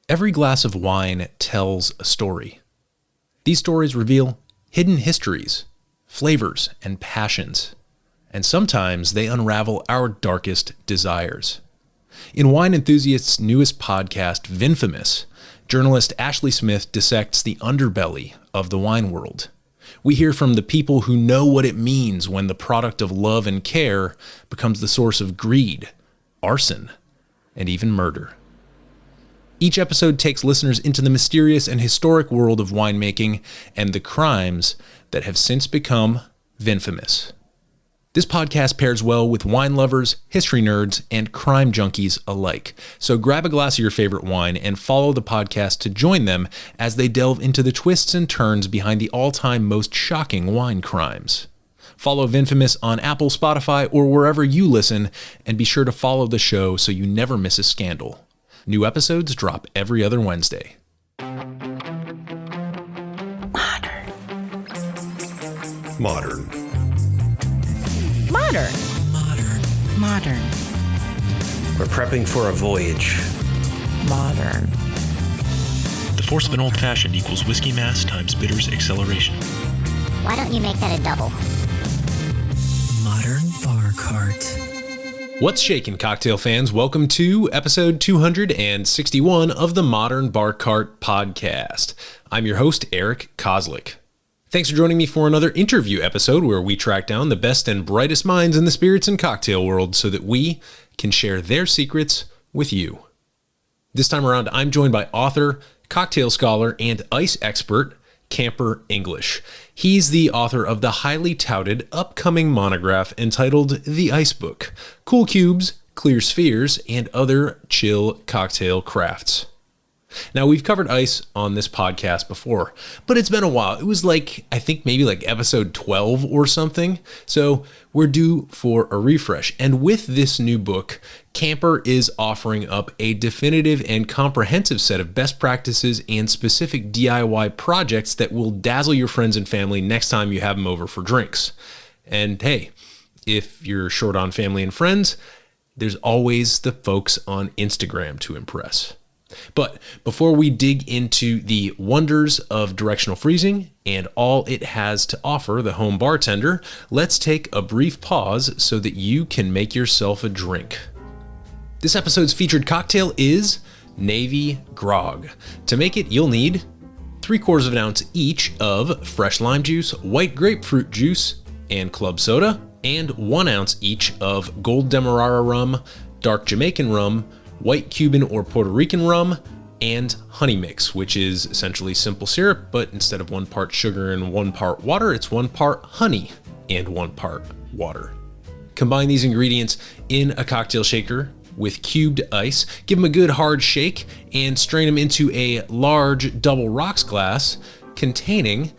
Every glass of wine tells a story. These stories reveal hidden histories, flavors, and passions, and sometimes they unravel our darkest desires. In Wine Enthusiast's newest podcast, Vinfamous, journalist Ashley Smith dissects the underbelly of the wine world. We hear from the people who know what it means when the product of love and care becomes the source of greed, arson, and even murder. Each episode takes listeners into the mysterious and historic world of winemaking and the crimes that have since become Vinfamous. This podcast pairs well with wine lovers, history nerds, and crime junkies alike. So grab a glass of your favorite wine and follow the podcast to join them as they delve into the twists and turns behind the all-time most shocking wine crimes. Follow Vinfamous on Apple, Spotify, or wherever you listen, and be sure to follow the show so you never miss a scandal. New episodes drop every other Wednesday. Modern. We're prepping for a voyage. Modern. The force of an old-fashioned equals whiskey mass times bitters acceleration. Why don't you make that a double? Modern bar cart. What's shaking, cocktail fans? Welcome to episode 261 of the Modern Bar Cart podcast. I'm your host, Eric Kozlik. Thanks for joining me for another interview episode where we track down the best and brightest minds in the spirits and cocktail world so that we can share their secrets with you. This time around, I'm joined by author, cocktail scholar, and ice expert, Camper English. He's the author of the highly touted upcoming monograph entitled The Ice Book: Cool Cubes, Clear Spheres, and Other Chill Cocktail Crafts. Now, we've covered ice on this podcast before, but it's been a while. It was I think maybe episode 12 or something. So we're due for a refresh. And with this new book, Camper is offering up a definitive and comprehensive set of best practices and specific DIY projects that will dazzle your friends and family next time you have them over for drinks. And hey, if you're short on family and friends, there's always the folks on Instagram to impress. But before we dig into the wonders of directional freezing and all it has to offer the home bartender, let's take a brief pause so that you can make yourself a drink. This episode's featured cocktail is Navy Grog. To make it, you'll need 3/4 of an ounce each of fresh lime juice, white grapefruit juice, and club soda, and 1 ounce each of Gold Demerara rum, dark Jamaican rum, white Cuban or Puerto Rican rum, and honey mix, which is essentially simple syrup, but instead of 1 part sugar and 1 part water, it's 1 part honey and 1 part water. Combine these ingredients in a cocktail shaker with cubed ice, give them a good hard shake, and strain them into a large double rocks glass containing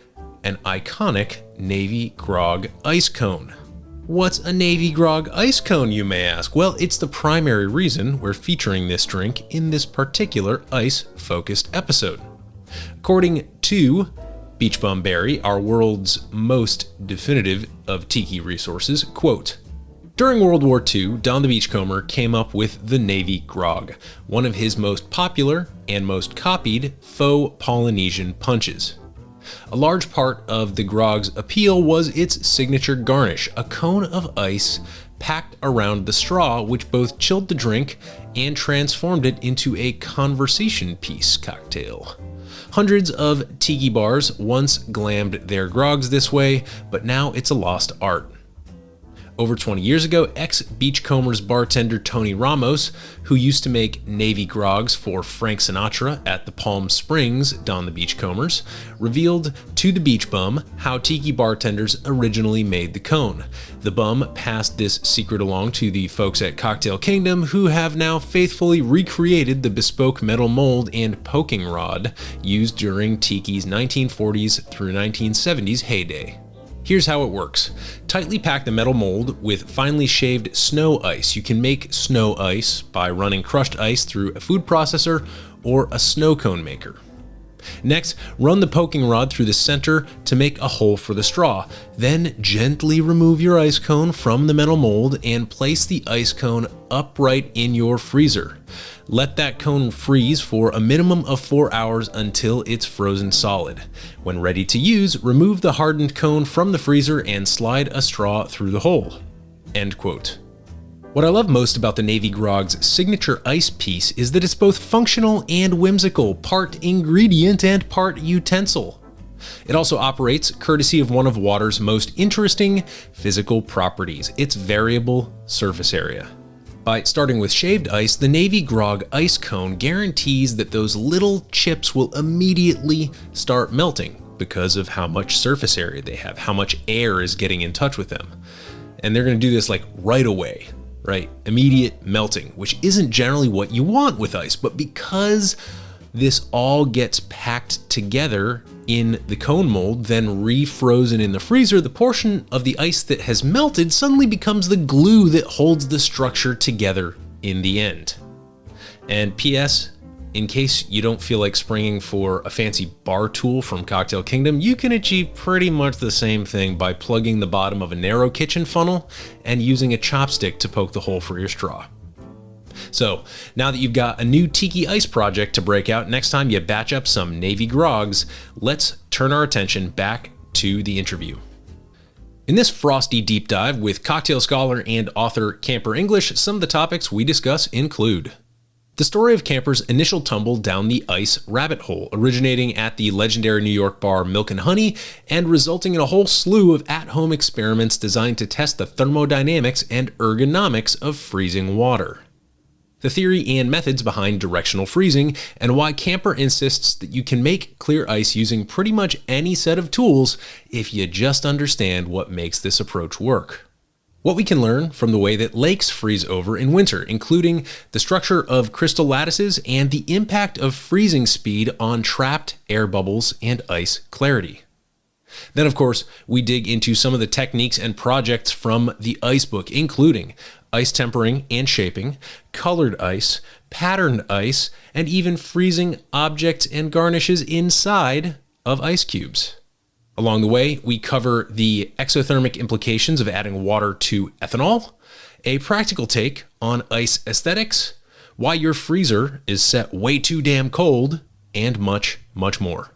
an iconic Navy Grog ice cone. What's a Navy Grog ice cone, you may ask? Well, it's the primary reason we're featuring this drink in this particular ice-focused episode. According to Beach Bum Berry, our world's most definitive of tiki resources, quote, "During World War II, Don the Beachcomber came up with the Navy Grog, one of his most popular and most copied faux Polynesian punches. A large part of the grog's appeal was its signature garnish, a cone of ice packed around the straw, which both chilled the drink and transformed it into a conversation piece cocktail. Hundreds of tiki bars once glammed their grogs this way, but now it's a lost art. Over 20 years ago, ex-Beachcombers bartender Tony Ramos, who used to make Navy Grogs for Frank Sinatra at the Palm Springs Don the Beachcombers, revealed to the Beach Bum how tiki bartenders originally made the cone. The bum passed this secret along to the folks at Cocktail Kingdom, who have now faithfully recreated the bespoke metal mold and poking rod used during tiki's 1940s through 1970s heyday. Here's how it works. Tightly pack the metal mold with finely shaved snow ice. You can make snow ice by running crushed ice through a food processor or a snow cone maker. Next, run the poking rod through the center to make a hole for the straw. Then gently remove your ice cone from the metal mold and place the ice cone upright in your freezer. Let that cone freeze for a minimum of 4 hours until it's frozen solid. When ready to use, remove the hardened cone from the freezer and slide a straw through the hole. End quote. What I love most about the Navy Grog's signature ice piece is that it's both functional and whimsical, part ingredient and part utensil. It also operates courtesy of one of water's most interesting physical properties, its variable surface area. By starting with shaved ice, the Navy Grog ice cone guarantees that those little chips will immediately start melting because of how much surface area they have, how much air is getting in touch with them. And they're going to do this like right away. Right? Immediate melting, which isn't generally what you want with ice, but because this all gets packed together in the cone mold, then refrozen in the freezer, the portion of the ice that has melted suddenly becomes the glue that holds the structure together in the end. And P.S., in case you don't feel like springing for a fancy bar tool from Cocktail Kingdom, you can achieve pretty much the same thing by plugging the bottom of a narrow kitchen funnel and using a chopstick to poke the hole for your straw. So, now that you've got a new tiki ice project to break out next time you batch up some Navy Grogs, let's turn our attention back to the interview. In this frosty deep dive with cocktail scholar and author Camper English, some of the topics we discuss include the story of Camper's initial tumble down the ice rabbit hole, originating at the legendary New York bar Milk and Honey and resulting in a whole slew of at-home experiments designed to test the thermodynamics and ergonomics of freezing water. The theory and methods behind directional freezing, and why Camper insists that you can make clear ice using pretty much any set of tools if you just understand what makes this approach work. What we can learn from the way that lakes freeze over in winter, including the structure of crystal lattices and the impact of freezing speed on trapped air bubbles and ice clarity. Then, of course, we dig into some of the techniques and projects from the ice book, including ice tempering and shaping, colored ice, patterned ice, and even freezing objects and garnishes inside of ice cubes. Along the way, we cover the exothermic implications of adding water to ethanol, a practical take on ice aesthetics, why your freezer is set way too damn cold, and much, much more.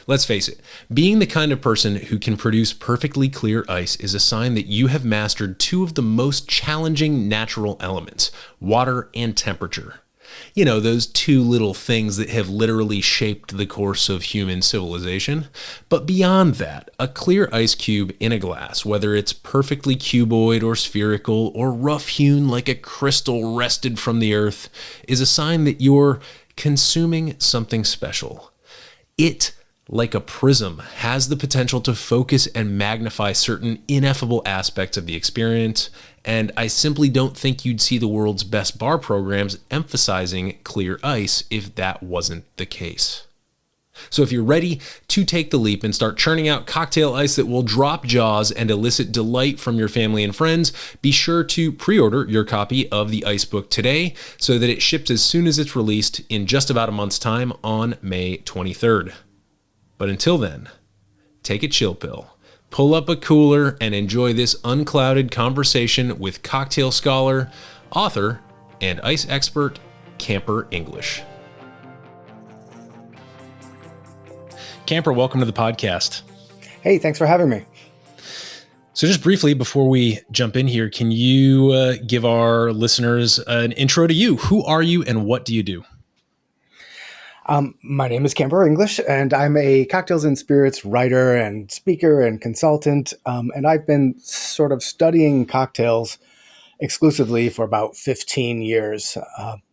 Let's face it, being the kind of person who can produce perfectly clear ice is a sign that you have mastered two of the most challenging natural elements, water and temperature. You know, those two little things that have literally shaped the course of human civilization. But beyond that, a clear ice cube in a glass, whether it's perfectly cuboid or spherical or rough-hewn like a crystal wrested from the earth, is a sign that you're consuming something special. It, like a prism, has the potential to focus and magnify certain ineffable aspects of the experience, and I simply don't think you'd see the world's best bar programs emphasizing clear ice if that wasn't the case. So if you're ready to take the leap and start churning out cocktail ice that will drop jaws and elicit delight from your family and friends, be sure to pre-order your copy of the Ice Book today so that it ships as soon as it's released in just about a month's time on May 23rd. But until then, take a chill pill, pull up a cooler, and enjoy this unclouded conversation with cocktail scholar, author, and ice expert, Camper English. Camper, welcome to the podcast. Hey, thanks for having me. So just briefly, before we jump in here, can you give our listeners an intro to you? Who are you and what do you do? My name is Camper English, and I'm a cocktails and spirits writer and speaker and consultant. And I've been sort of studying cocktails exclusively for about 15 years.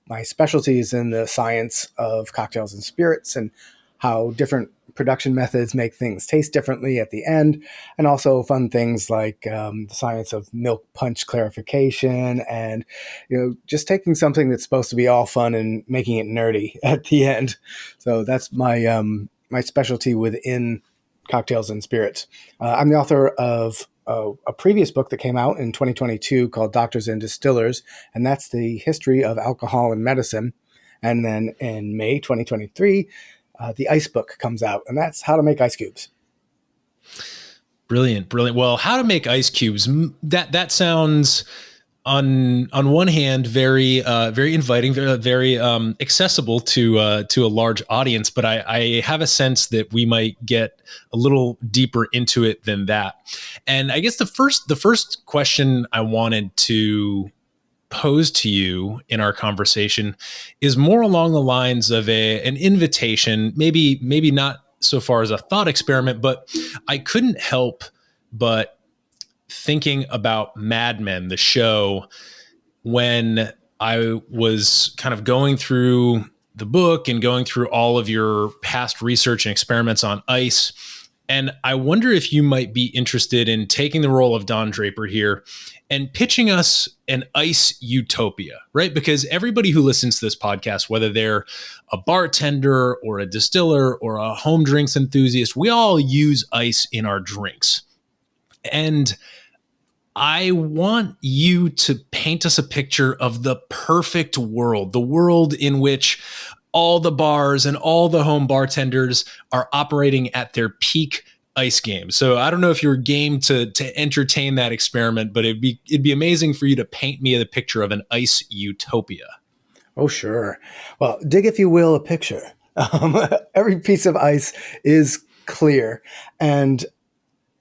My specialty is in the science of cocktails and spirits and how different production methods make things taste differently at the end, and also fun things like the science of milk punch clarification and, just taking something that's supposed to be all fun and making it nerdy at the end. So that's my my specialty within cocktails and spirits. I'm the author of a previous book that came out in 2022 called Doctors and Distillers, and that's the history of alcohol and medicine. And then in May 2023, the ice book comes out, and that's how to make ice cubes. Brilliant, brilliant. Well, how to make ice cubes, that sounds on one hand very very inviting, very accessible to a large audience, but I have a sense that we might get a little deeper into it than that. And I guess the first question I wanted to pose to you in our conversation is more along the lines of an invitation, maybe not so far as a thought experiment, but I couldn't help but thinking about Mad Men, the show, when I was kind of going through the book and going through all of your past research and experiments on ice. And I wonder if you might be interested in taking the role of Don Draper here and pitching us an ice utopia, right? Because everybody who listens to this podcast, whether they're a bartender or a distiller or a home drinks enthusiast, we all use ice in our drinks. And I want you to paint us a picture of the perfect world, the world in which all the bars and all the home bartenders are operating at their peak ice game. So I don't know if you're game to entertain that experiment, but it'd be amazing for you to paint me the picture of an ice utopia. Oh, sure. Well, dig, if you will, a picture. Every piece of ice is clear and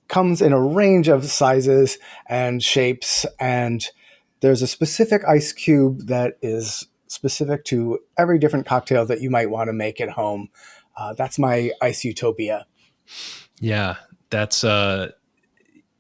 comes in a range of sizes and shapes, and there's a specific ice cube that is specific to every different cocktail that you might want to make at home. That's my ice utopia. Yeah, that's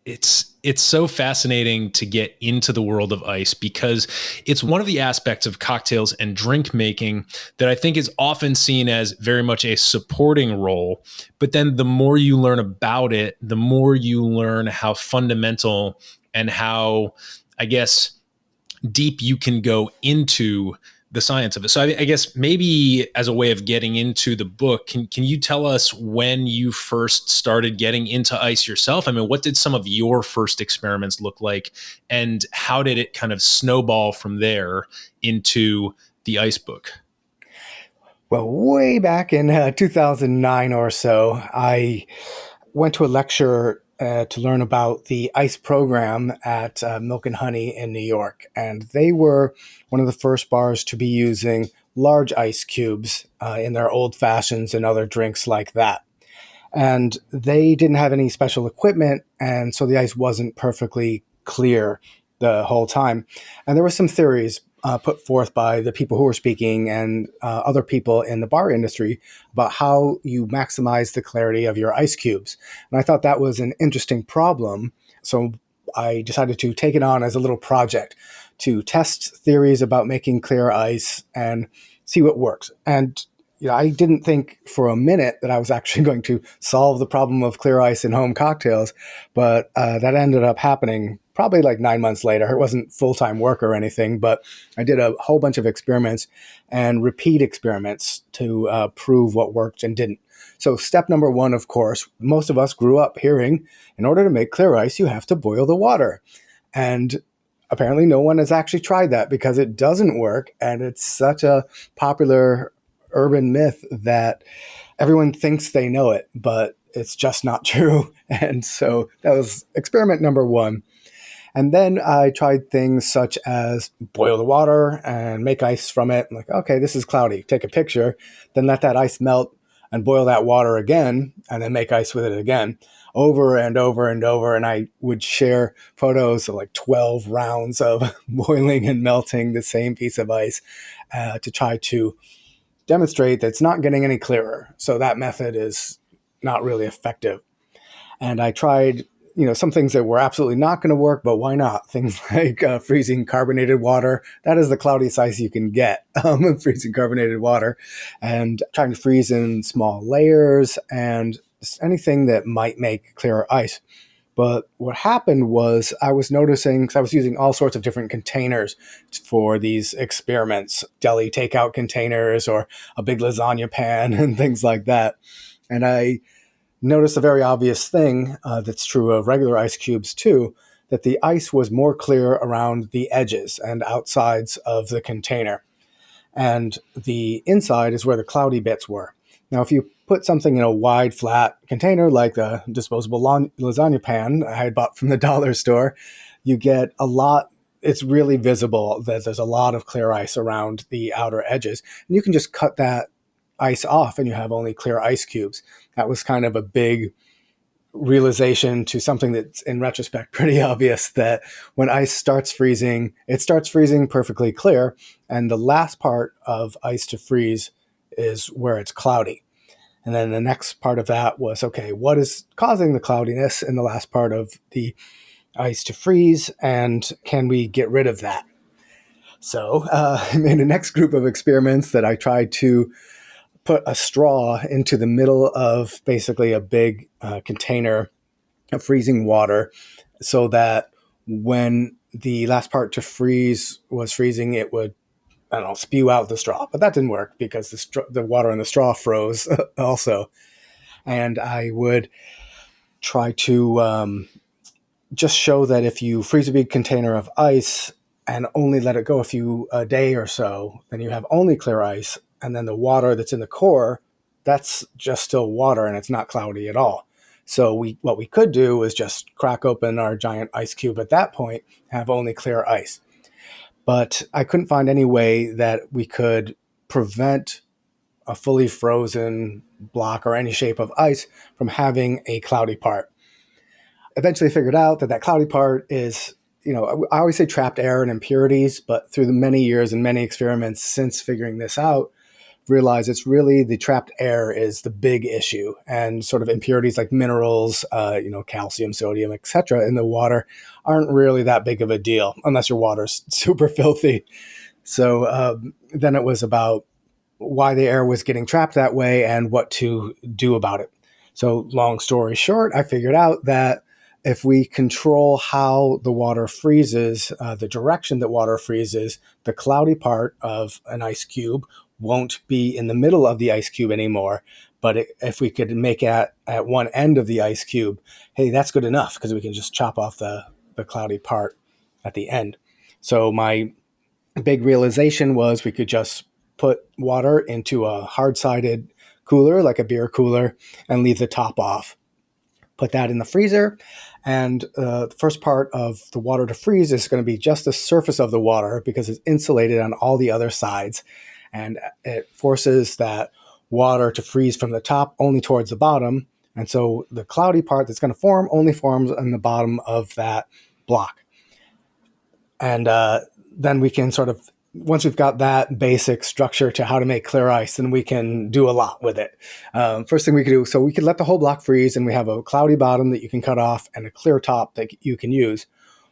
it's so fascinating to get into the world of ice because it's one of the aspects of cocktails and drink making that I think is often seen as very much a supporting role. But then the more you learn about it, the more you learn how fundamental and how, I guess, deep you can go into the science of it. So I guess maybe as a way of getting into the book, can you tell us when you first started getting into ice yourself? I mean, what did some of your first experiments look like, and how did it kind of snowball from there into the ice book? Well, way back in 2009 or so, I went to a lecture to learn about the ice program at Milk and Honey in New York. And they were one of the first bars to be using large ice cubes in their old fashions and other drinks like that. And they didn't have any special equipment, and so the ice wasn't perfectly clear the whole time. And there were some theories put forth by the people who were speaking and other people in the bar industry about how you maximize the clarity of your ice cubes. And I thought that was an interesting problem. So I decided to take it on as a little project to test theories about making clear ice and see what works. And I didn't think for a minute that I was actually going to solve the problem of clear ice in home cocktails, but that ended up happening probably like 9 months later. It wasn't full-time work or anything, but I did a whole bunch of experiments and repeat experiments to prove what worked and didn't. So step number one, of course, most of us grew up hearing, in order to make clear ice, you have to boil the water. And apparently no one has actually tried that because it doesn't work. And it's such a popular urban myth that everyone thinks they know it, but it's just not true. And so that was experiment number one. And then I tried things such as boil the water and make ice from it. I'm like, okay, this is cloudy. Take a picture, then let that ice melt and boil that water again, and then make ice with it again, over and over and over. And I would share photos of like 12 rounds of boiling and melting the same piece of ice to try to demonstrate that it's not getting any clearer. So that method is not really effective. And I tried some things that were absolutely not going to work, but why not? Things like freezing carbonated water. That is the cloudiest ice you can get, freezing carbonated water, and trying to freeze in small layers and anything that might make clearer ice. But what happened was I was noticing, because I was using all sorts of different containers for these experiments, deli takeout containers or a big lasagna pan and things like that. And I noticed a very obvious thing that's true of regular ice cubes too, that the ice was more clear around the edges and outsides of the container. And the inside is where the cloudy bits were. Now, if you put something in a wide, flat container like the disposable lasagna pan I had bought from the dollar store, you get a lot. It's really visible that there's a lot of clear ice around the outer edges. And you can just cut that ice off and you have only clear ice cubes. That was kind of a big realization to something that's in retrospect pretty obvious, that when ice starts freezing, it starts freezing perfectly clear. And the last part of ice to freeze is where it's cloudy. And then the next part of that was, okay, what is causing the cloudiness in the last part of the ice to freeze? And can we get rid of that? So in the next group of experiments that I tried to put a straw into the middle of basically a big container of freezing water, so that when the last part to freeze was freezing, it would, I don't know, spew out the straw. But that didn't work because the water in the straw froze also. And I would try to just show that if you freeze a big container of ice and only let it go a day or so, then you have only clear ice. And then the water that's in the core, that's just still water and it's not cloudy at all. So what we could do is just crack open our giant ice cube at that point, have only clear ice. But I couldn't find any way that we could prevent a fully frozen block or any shape of ice from having a cloudy part. Eventually figured out that cloudy part is, I always say trapped air and impurities, but through the many years and many experiments since figuring this out, realize it's really the trapped air is the big issue, and sort of impurities like minerals, calcium, sodium, etc. in the water aren't really that big of a deal unless your water's super filthy. So then it was about why the air was getting trapped that way and what to do about it. So long story short, I figured out that if we control how the water freezes, the direction that water freezes, the cloudy part of an ice cube won't be in the middle of the ice cube anymore. But if we could make it at one end of the ice cube, hey, that's good enough because we can just chop off the cloudy part at the end. So my big realization was we could just put water into a hard-sided cooler, like a beer cooler, and leave the top off. Put that in the freezer, and the first part of the water to freeze is going to be just the surface of the water because it's insulated on all the other sides, and it forces that water to freeze from the top only towards the bottom. And so the cloudy part that's going to form only forms on the bottom of that block. And then we can sort of, once we've got that basic structure to how to make clear ice, then we can do a lot with it. First thing we could do, so we could let the whole block freeze and we have a cloudy bottom that you can cut off and a clear top that you can use.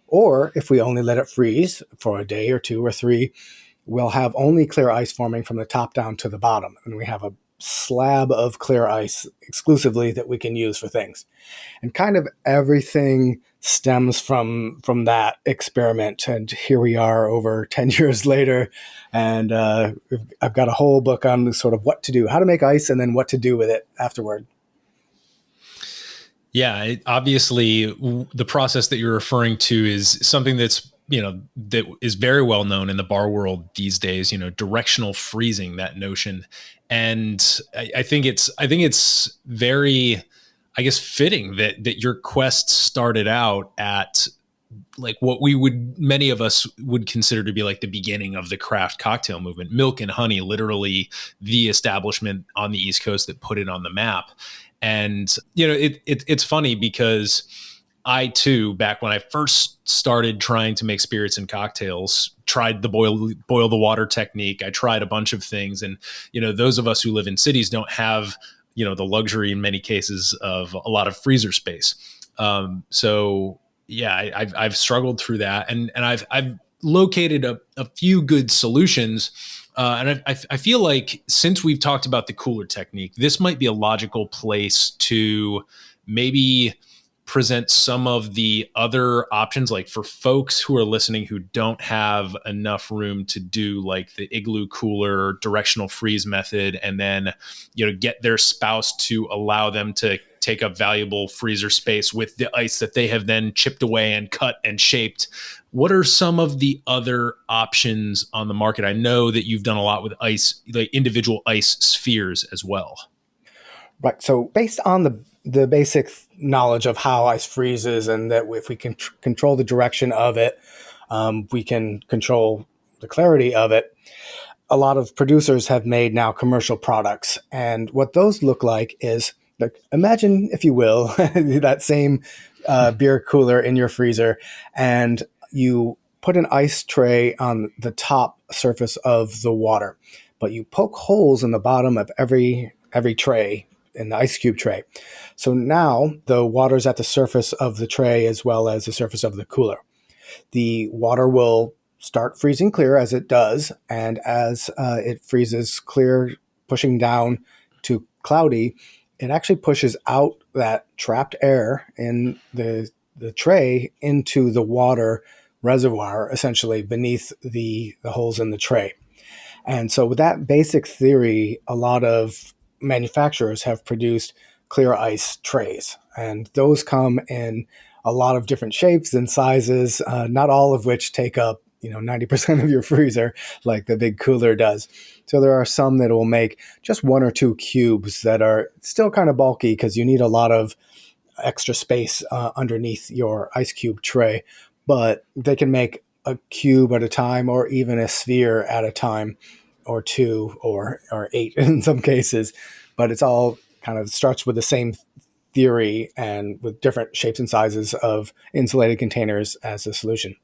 Or if we only let it freeze for a day or two or three, we'll have only clear ice forming from the top down to the bottom. And we have a slab of clear ice exclusively that we can use for things. And kind of everything stems from that experiment. And here we are over 10 years later. And I've got a whole book on sort of what to do, how to make ice, and then what to do with it afterward. Yeah, obviously the process that you're referring to is something that's, that is very well known in the bar world these days, directional freezing, that notion. And I think it's very, I guess, fitting that your quest started out at like what many of us would consider to be like the beginning of the craft cocktail movement. Milk and Honey, literally the establishment on the East Coast that put it on the map. And, it's funny because I too, back when I first started trying to make spirits and cocktails, tried the boil the water technique. I tried a bunch of things. And, those of us who live in cities don't have, the luxury in many cases of a lot of freezer space. So yeah, I've struggled through that, and I've located a few good solutions. And I feel like since we've talked about the cooler technique, this might be a logical place to maybe present some of the other options, like for folks who are listening who don't have enough room to do like the igloo cooler directional freeze method, and then, get their spouse to allow them to take up valuable freezer space with the ice that they have then chipped away and cut and shaped. What are some of the other options on the market? I know that you've done a lot with ice, like individual ice spheres as well. Right. So based on the basic knowledge of how ice freezes, and that if we can control the direction of it, we can control the clarity of it. A lot of producers have made now commercial products, and what those look like is, like, imagine, if you will, that same beer cooler in your freezer, and you put an ice tray on the top surface of the water, but you poke holes in the bottom of every tray in the ice cube tray. So now the water's at the surface of the tray as well as the surface of the cooler. The water will start freezing clear as it does, and as it freezes clear, pushing down to cloudy, it actually pushes out that trapped air in the tray into the water reservoir, essentially beneath the holes in the tray. And so, with that basic theory, a lot of manufacturers have produced clear ice trays, and those come in a lot of different shapes and sizes, not all of which take up 90% of your freezer like the big cooler does. So there are some that will make just one or two cubes that are still kind of bulky because you need a lot of extra space underneath your ice cube tray, but they can make a cube at a time, or even a sphere at a time, or two, or eight in some cases. But it's all kind of starts with the same theory, and with different shapes and sizes of insulated containers as a solution.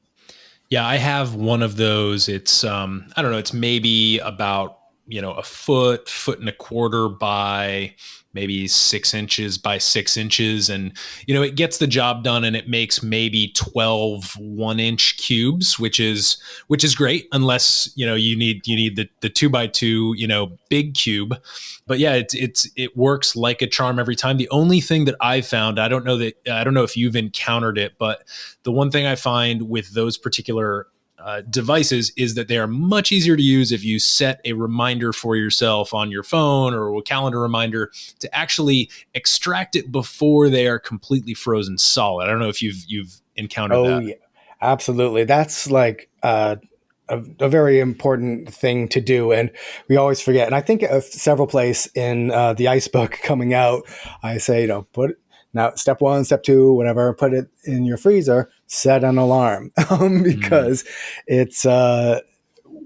Yeah, I have one of those. It's I don't know, it's maybe about, a foot and a quarter by maybe 6 inches by 6 inches. And, it gets the job done, and it makes maybe 12 1-inch cubes, which is great, unless, you need the 2x2, big cube. But yeah, it works like a charm every time. The only thing that I've found, I don't know if you've encountered it, but the one thing I find with those particular devices is that they are much easier to use if you set a reminder for yourself on your phone, or a calendar reminder, to actually extract it before they are completely frozen solid. I don't know if you've encountered Oh that. yeah, absolutely. That's like a very important thing to do, and we always forget. And I think of several places in the ice book coming out, I say, put now step one, step two, whatever, put it in your freezer, set an alarm, because it's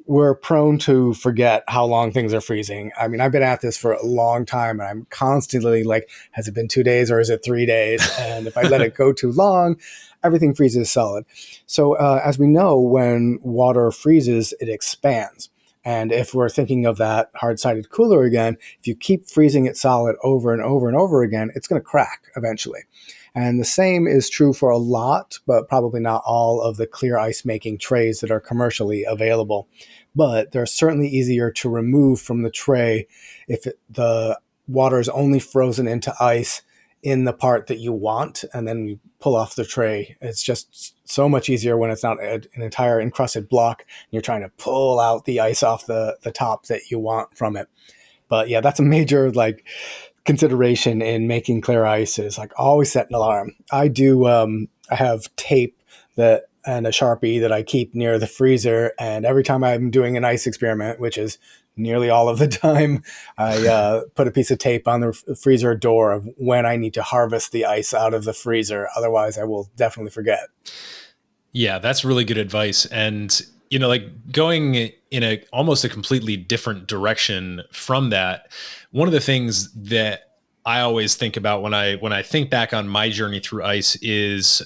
we're prone to forget how long things are freezing. I mean, I've been at this for a long time, and I'm constantly like, has it been 2 days or is it 3 days? And if I let it go too long, everything freezes solid. So as we know, when water freezes, it expands. And if we're thinking of that hard-sided cooler again, if you keep freezing it solid over and over and over again, it's going to crack eventually. And the same is true for a lot, but probably not all, of the clear ice making trays that are commercially available. But they're certainly easier to remove from the tray if the water is only frozen into ice in the part that you want, and then you pull off the tray. It's just so much easier when it's not an entire encrusted block and you're trying to pull out the ice off the top that you want from it. But yeah, that's a major consideration in making clear ice, is like always set an alarm. I do. I have tape and a Sharpie that I keep near the freezer, and every time I'm doing an ice experiment, which is nearly all of the time, I put a piece of tape on the freezer door of when I need to harvest the ice out of the freezer. Otherwise, I will definitely forget. Yeah, that's really good advice. And, like going in almost a completely different direction from that, one of the things that I always think about when I think back on my journey through ice is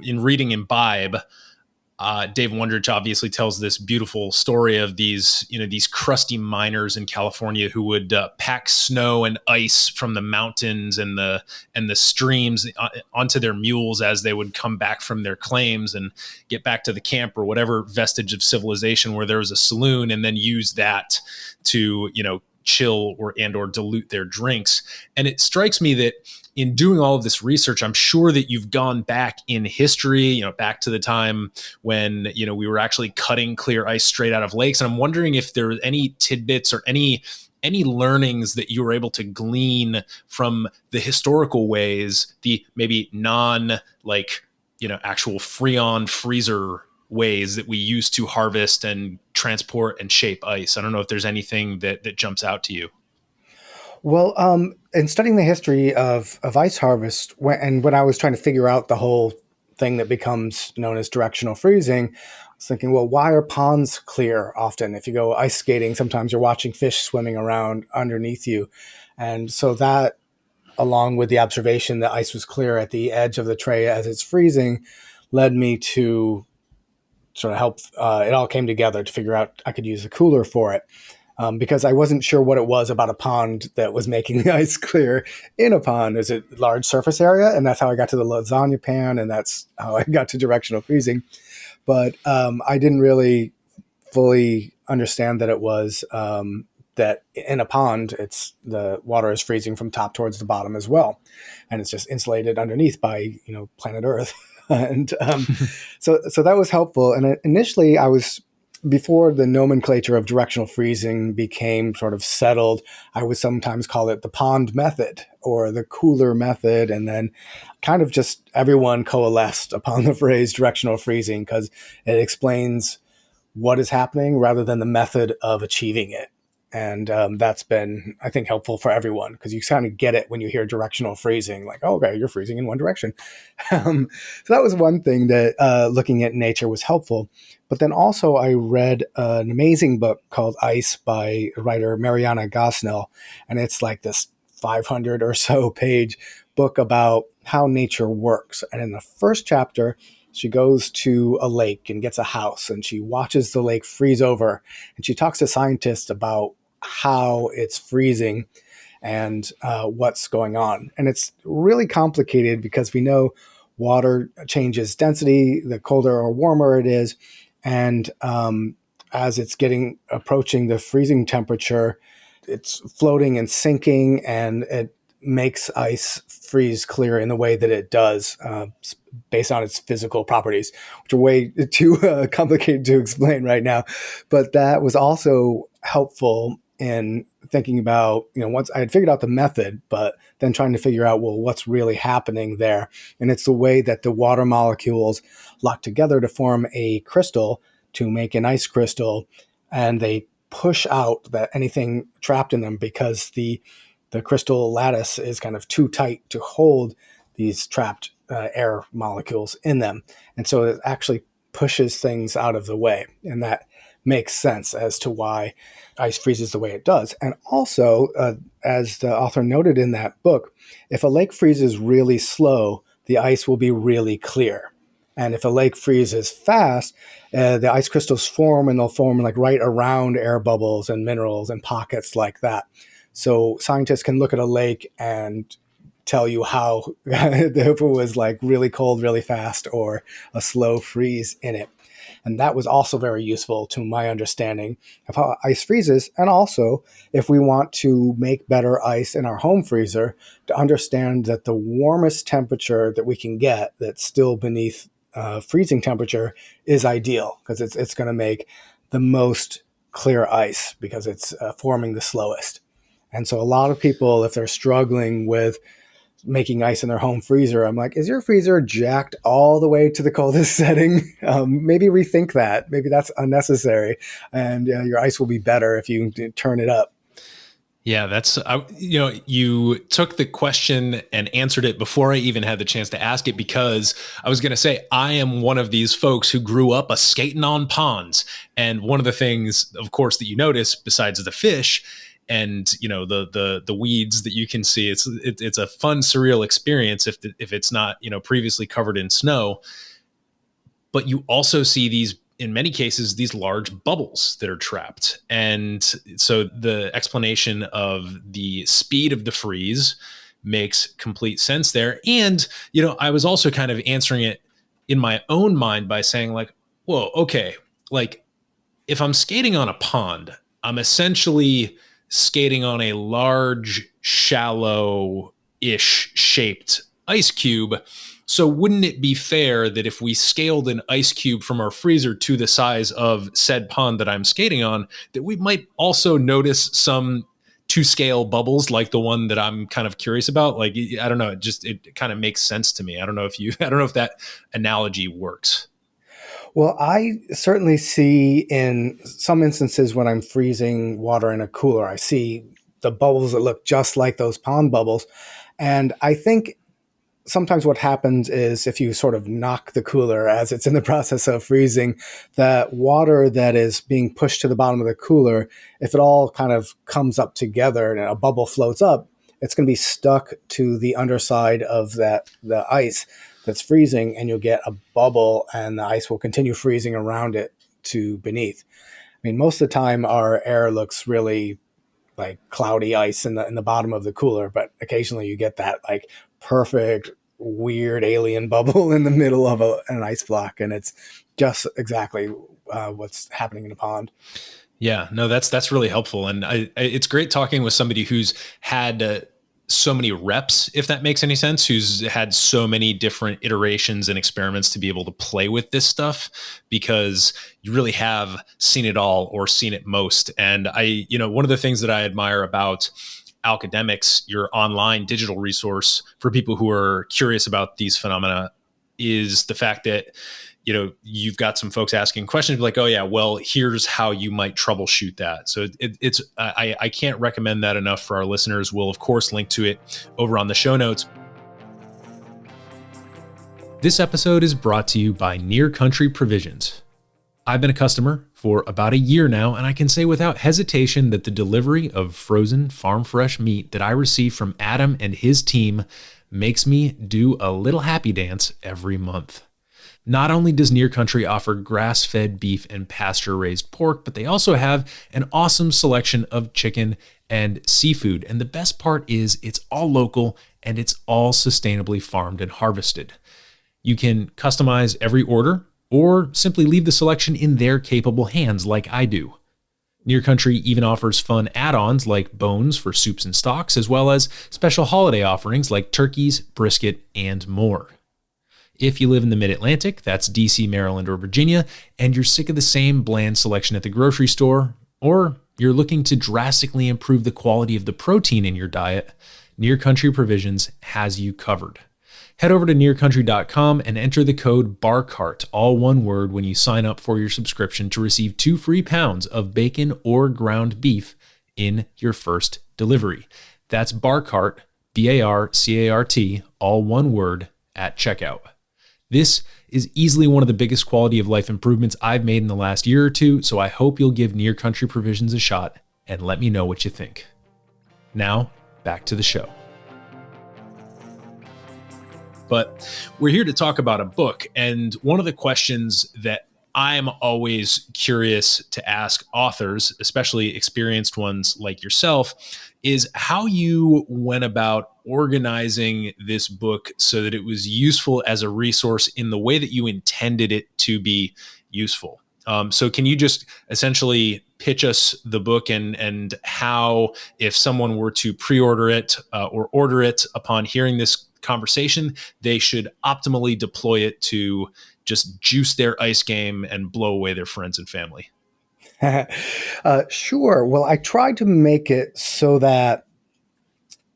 in reading Imbibe. Dave Wondrich obviously tells this beautiful story of these crusty miners in California who would pack snow and ice from the mountains and the streams onto their mules as they would come back from their claims and get back to the camp or whatever vestige of civilization where there was a saloon, and then use that to chill or dilute their drinks. And it strikes me that in doing all of this research, I'm sure that you've gone back in history, back to the time when, we were actually cutting clear ice straight out of lakes. And I'm wondering if there are any tidbits or any learnings that you were able to glean from the historical ways, the maybe actual Freon freezer ways that we used to harvest and transport and shape ice. I don't know if there's anything that jumps out to you. Well, in studying the history of ice harvest, when I was trying to figure out the whole thing that becomes known as directional freezing, I was thinking, well, why are ponds clear often? If you go ice skating, sometimes you're watching fish swimming around underneath you. And so that, along with the observation that ice was clear at the edge of the tray as it's freezing, led me to sort of help. It all came together to figure out I could use a cooler for it. Because I wasn't sure what it was about a pond that was making the ice clear in a pond. Is it large surface area? And that's how I got to the lasagna pan, and that's how I got to directional freezing. But I didn't really fully understand that it was that in a pond, it's the water is freezing from top towards the bottom as well, and it's just insulated underneath by planet Earth. and so that was helpful. And initially, I was before the nomenclature of directional freezing became sort of settled, I would sometimes call it the pond method or the cooler method. And then kind of just everyone coalesced upon the phrase directional freezing because it explains what is happening rather than the method of achieving it. And that's been, I think, helpful for everyone because you kind of get it when you hear directional freezing, like, oh, okay, you're freezing in one direction. So that was one thing that looking at nature was helpful. But then also I read an amazing book called Ice by writer Mariana Gosnell. And it's like this 500 or so page book about how nature works. And in the first chapter, she goes to a lake and gets a house and she watches the lake freeze over. And she talks to scientists about how it's freezing and what's going on. And it's really complicated because we know water changes density, the colder or warmer it is. And as it's approaching the freezing temperature, it's floating and sinking, and it makes ice freeze clear in the way that it does based on its physical properties, which are way too complicated to explain right now. But that was also helpful in thinking about, once I had figured out the method, but then trying to figure out, well, what's really happening there. And it's the way that the water molecules lock together to form a crystal to make an ice crystal. And they push out anything trapped in them because the crystal lattice is kind of too tight to hold these trapped air molecules in them. And so it actually pushes things out of the way. And that makes sense as to why ice freezes the way it does. And also, as the author noted in that book, if a lake freezes really slow, the ice will be really clear. And if a lake freezes fast, the ice crystals form, and they'll form like right around air bubbles and minerals and pockets like that. So scientists can look at a lake and tell you how if it was like really cold, really fast, or a slow freeze in it. And that was also very useful to my understanding of how ice freezes. And also, if we want to make better ice in our home freezer, to understand that the warmest temperature that we can get that's still beneath freezing temperature is ideal because it's going to make the most clear ice because it's forming the slowest. And so a lot of people, if they're struggling with making ice in their home freezer, I'm like, is your freezer jacked all the way to the coldest setting? Maybe rethink that. Maybe that's unnecessary. And your ice will be better if you turn it up. Yeah, you took the question and answered it before I even had the chance to ask it, because I was going to say, I am one of these folks who grew up a skating on ponds. And one of the things, of course, that you notice besides the fish and, the weeds that you can see, it's a fun, surreal experience if it's not, previously covered in snow. But you also see these, in many cases, these large bubbles that are trapped. And so the explanation of the speed of the freeze makes complete sense there. And, I was also kind of answering it in my own mind by saying like, whoa, okay, like if I'm skating on a pond, I'm essentially skating on a large, shallow-ish shaped ice cube. So wouldn't it be fair that if we scaled an ice cube from our freezer to the size of said pond that I'm skating on, that we might also notice some to scale bubbles like the one that I'm kind of curious about? Like, I don't know, it kind of makes sense to me. I don't know if that analogy works. Well, I certainly see in some instances when I'm freezing water in a cooler, I see the bubbles that look just like those pond bubbles. And I think sometimes what happens is if you sort of knock the cooler as it's in the process of freezing, that water that is being pushed to the bottom of the cooler, if it all kind of comes up together and a bubble floats up, it's going to be stuck to the underside of the ice that's freezing, and you'll get a bubble and the ice will continue freezing around it to beneath. I mean, most of the time our air looks really like cloudy ice in the bottom of the cooler, but occasionally you get that like perfect weird alien bubble in the middle of an ice block, and it's just exactly what's happening in a pond. Yeah, no, that's really helpful, and it's great talking with somebody who's had so many reps, if that makes any sense, who's had so many different iterations and experiments to be able to play with this stuff, because you really have seen it all or seen it most. And one of the things that I admire about Alcademics, your online digital resource for people who are curious about these phenomena, is the fact that you've got some folks asking questions like, oh yeah, well, here's how you might troubleshoot that. So I can't recommend that enough for our listeners. We'll of course link to it over on the show notes. This episode is brought to you by Near Country Provisions. I've been a customer for about a year now, and I can say without hesitation that the delivery of frozen farm fresh meat that I receive from Adam and his team makes me do a little happy dance every month. Not only does Near Country offer grass-fed beef and pasture-raised pork, but they also have an awesome selection of chicken and seafood. And the best part is it's all local and it's all sustainably farmed and harvested. You can customize every order or simply leave the selection in their capable hands like I do. Near Country even offers fun add-ons like bones for soups and stocks, as well as special holiday offerings like turkeys, brisket, and more. If you live in the Mid-Atlantic, that's DC, Maryland, or Virginia, and you're sick of the same bland selection at the grocery store, or you're looking to drastically improve the quality of the protein in your diet, Near Country Provisions has you covered. Head over to nearcountry.com and enter the code BARCART, all one word, when you sign up for your subscription to receive 2 free pounds of bacon or ground beef in your first delivery. That's BARCART, BARCART, all one word, at checkout. This is easily one of the biggest quality of life improvements I've made in the last year or two, so I hope you'll give Near Country Provisions a shot and let me know what you think. Now, back to the show. But we're here to talk about a book, and one of the questions that I'm always curious to ask authors, especially experienced ones like yourself, is how you went about organizing this book so that it was useful as a resource in the way that you intended it to be useful. So can you just essentially pitch us the book and how, if someone were to pre-order it or order it upon hearing this conversation, they should optimally deploy it to just juice their ice game and blow away their friends and family? Sure. Well, I tried to make it so that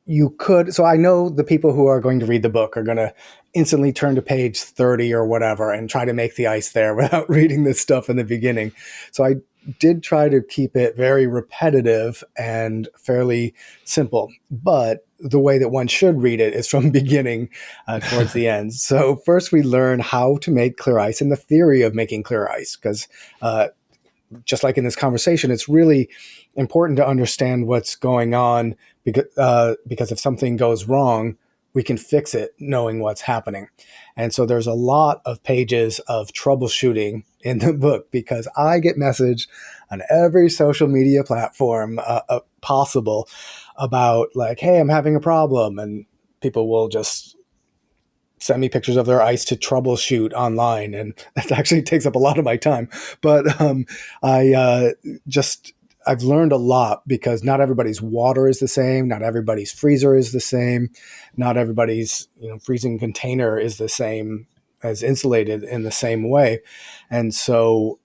you could. So I know the people who are going to read the book are going to instantly turn to page 30 or whatever and try to make the ice there without reading this stuff in the beginning. So I did try to keep it very repetitive and fairly simple. But the way that one should read it is from beginning towards the end. So first we learn how to make clear ice and the theory of making clear ice, because just like in this conversation, it's really important to understand what's going on, because if something goes wrong, we can fix it knowing what's happening. And so there's a lot of pages of troubleshooting in the book, because I get messaged on every social media platform possible about like, hey, I'm having a problem. And people will just send me pictures of their ice to troubleshoot online. And that actually takes up a lot of my time. But I've learned a lot, because not everybody's water is the same. Not everybody's freezer is the same. Not everybody's freezing container is the same, as insulated in the same way. And so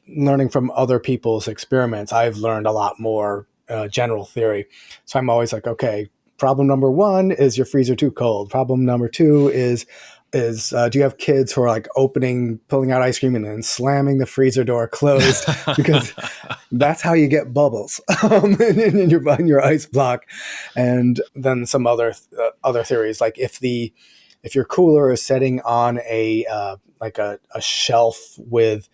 learning from other people's experiments, I've learned a lot more general theory. So I'm always like, okay, problem number 1 is your freezer too cold. Problem number 2 is is, do you have kids who are like pulling out ice cream and then slamming the freezer door closed? Because that's how you get bubbles in your ice block. And then some other theories, like if your cooler is setting on a shelf with